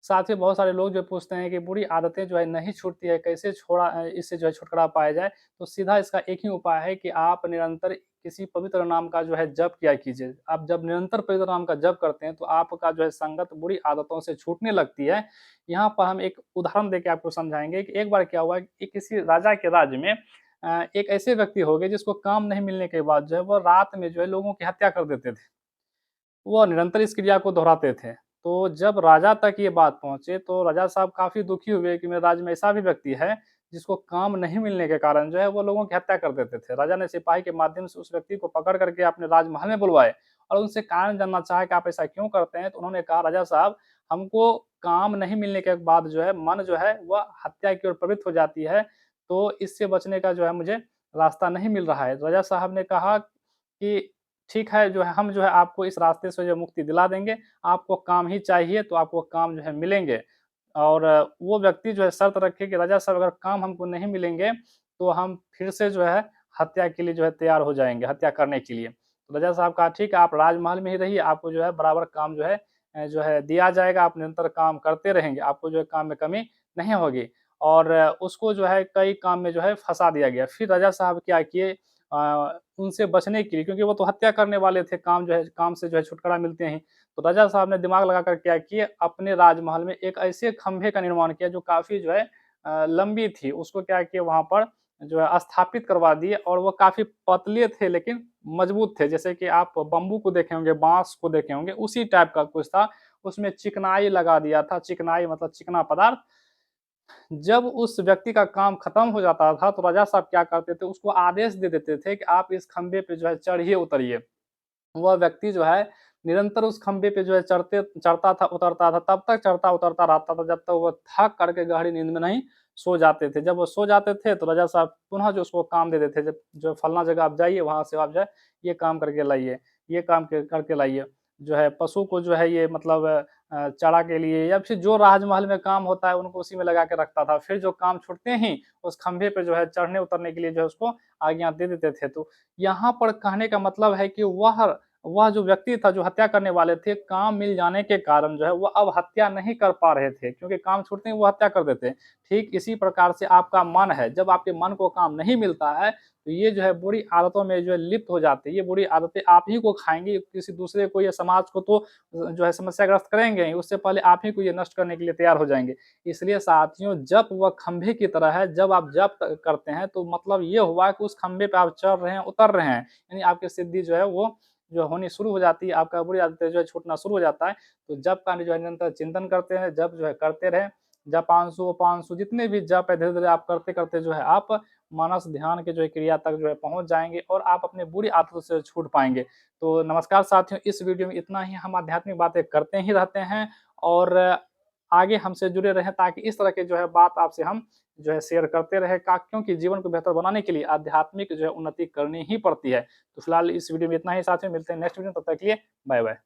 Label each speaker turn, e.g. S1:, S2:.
S1: साथ ही बहुत सारे लोग जो पूछते हैं कि बुरी आदतें जो है नहीं छूटती है, कैसे इससे जो है छुटकारा पाया जाए? तो सीधा इसका एक ही उपाय है कि आप निरंतर किसी पवित्र नाम का जो है जप किया कीजिए। आप जब निरंतर पवित्र नाम का जप करते हैं, तो आपका जो है संगत बुरी आदतों से छूटने लगती है। यहाँ पर हम एक उदाहरण देके आपको समझाएँगे कि एक बार क्या हुआ कि किसी राजा के राज्य में एक ऐसे व्यक्ति हो गए जिसको काम नहीं मिलने के बाद जो है वो रात में जो है लोगों की हत्या कर देते थे। वो निरंतर इस क्रिया को दोहराते थे। तो जब राजा तक ये बात पहुँचे तो राजा साहब काफ़ी दुखी हुए कि मेरे राज्य में ऐसा भी व्यक्ति है, जिसको काम नहीं मिलने के कारण जो है वो लोगों की हत्या कर देते थे। राजा ने सिपाही के माध्यम से उस व्यक्ति को पकड़ करके अपने राजमहल में बुलवाए और उनसे कारण जानना चाहा कि आप ऐसा क्यों करते हैं? तो उन्होंने कहा, राजा साहब, हमको काम नहीं मिलने के बाद जो है मन जो है वह हत्या की ओर प्रवृत्त हो जाती है, तो इससे बचने का जो है मुझे रास्ता नहीं मिल रहा है। राजा साहब ने कहा कि ठीक है, जो है हम जो है आपको इस रास्ते से जो मुक्ति दिला देंगे, आपको काम ही चाहिए तो आपको काम जो है मिलेंगे। और वो व्यक्ति जो है शर्त रखे कि राजा साहब, अगर काम हमको नहीं मिलेंगे, तो हम फिर से जो है हत्या के लिए जो है तैयार हो जाएँगे, हत्या करने के लिए। तो राजा साहब कहा, ठीक है, आप राजमहल में ही रहिए, आपको जो है बराबर काम जो है दिया जाएगा, आप निरंतर काम करते रहेंगे, आपको जो है काम में कमी नहीं होगी। और उसको जो है कई काम में जो है फँसा दिया गया। फिर राजा साहब क्या किए, उनसे बचने के लिए, क्योंकि वो तो हत्या करने वाले थे, काम से जो है छुटकारा मिलते ही। तो राजा साहब ने दिमाग लगाकर क्या किए, अपने राजमहल में एक ऐसे खंभे का निर्माण किया जो काफ़ी जो है लंबी थी। उसको क्या किया, वहाँ पर जो है स्थापित करवा दिए और वो काफ़ी पतले थे लेकिन मजबूत थे। जैसे कि आप बम्बू को देखे होंगे, बाँस को देखे होंगे, उसी टाइप का कुछ था। उसमें चिकनाई लगा दिया था, चिकनाई मतलब चिकना पदार्थ। जब उस व्यक्ति का काम खत्म हो जाता था, तो राजा साहब क्या करते थे, उसको आदेश दे देते थे कि आप इस खंभे पे जो है चढ़िए-उतरिए। वह व्यक्ति जो है निरंतर उस खंभे पे जो है चढ़ता था, उतरता था, तब तक चढ़ता-उतरता रहता था जब तक वो थक करके गहरी नींद में नहीं सो जाते थे। जब वो सो जाते थे तो राजा साहब पुनः जो उसको काम दे देते थे, जब जो फलाना जगह आप जाइए, वहाँ से आप जो है ये काम करके लाइए, ये काम क करके लाइए। जो है पशु को जो है ये मतलब चारा के लिए या फिर जो राजमहल में काम होता है उनको उसी में लगा के रखता था। फिर जो काम छूटते ही उस खंभे पे जो है चढ़ने-उतरने के लिए जो है उसको आज्ञा दे देते थे। तो यहाँ पर कहने का मतलब है कि वह जो व्यक्ति था, जो हत्या करने वाले थे, काम मिल जाने के कारण जो है वो अब हत्या नहीं कर पा रहे थे, क्योंकि काम छूटते ही वो हत्या कर देते। ठीक इसी प्रकार से आपका मन है, जब आपके मन को काम नहीं मिलता है, तो ये जो है बुरी आदतों में जो है लिप्त हो जाते हैं। ये बुरी आदतें आप ही को खाएँगी, किसी दूसरे को या समाज को तो जो है समस्याग्रस्त करेंगे ही, उससे पहले आप ही को ये नष्ट करने के लिए तैयार हो जाएँगे। इसलिए साथियों, जप वह खंभे की तरह है, जब आप जप करते हैं तो मतलब ये हुआ कि उस खंभे पे आप चढ़ रहे हैं, उतर रहे हैं, यानी आपकी सिद्धि जो है वो जो होनी शुरू हो जाती है, आपका बुरी आदतें जो है छूटना शुरू हो जाता है। तो जप का जो है निरंतर चिंतन करते हैं, जप जो है करते रहें। जपांशु, उपांशु जितने भी जप है, धीरे-धीरे आप करते-करते जो है आप मानस ध्यान के जो है क्रिया तक जो है पहुँच जाएँगे और आप अपनी बुरी आदतों से छूट पाएँगे। तो नमस्कार साथियों, इस वीडियो में इतना ही। हम आध्यात्मिक बातें करते ही रहते हैं और आगे हमसे जुड़े रहें ताकि इस तरह के जो है बात आपसे हम जो है शेयर करते रहें, का क्योंकि जीवन को बेहतर बनाने के लिए आध्यात्मिक जो है उन्नति करनी ही पड़ती है। तो फिलहाल इस वीडियो में इतना ही साथियों, मिलते हैं नेक्स्ट वीडियो में, तब तक के लिए बाय बाय।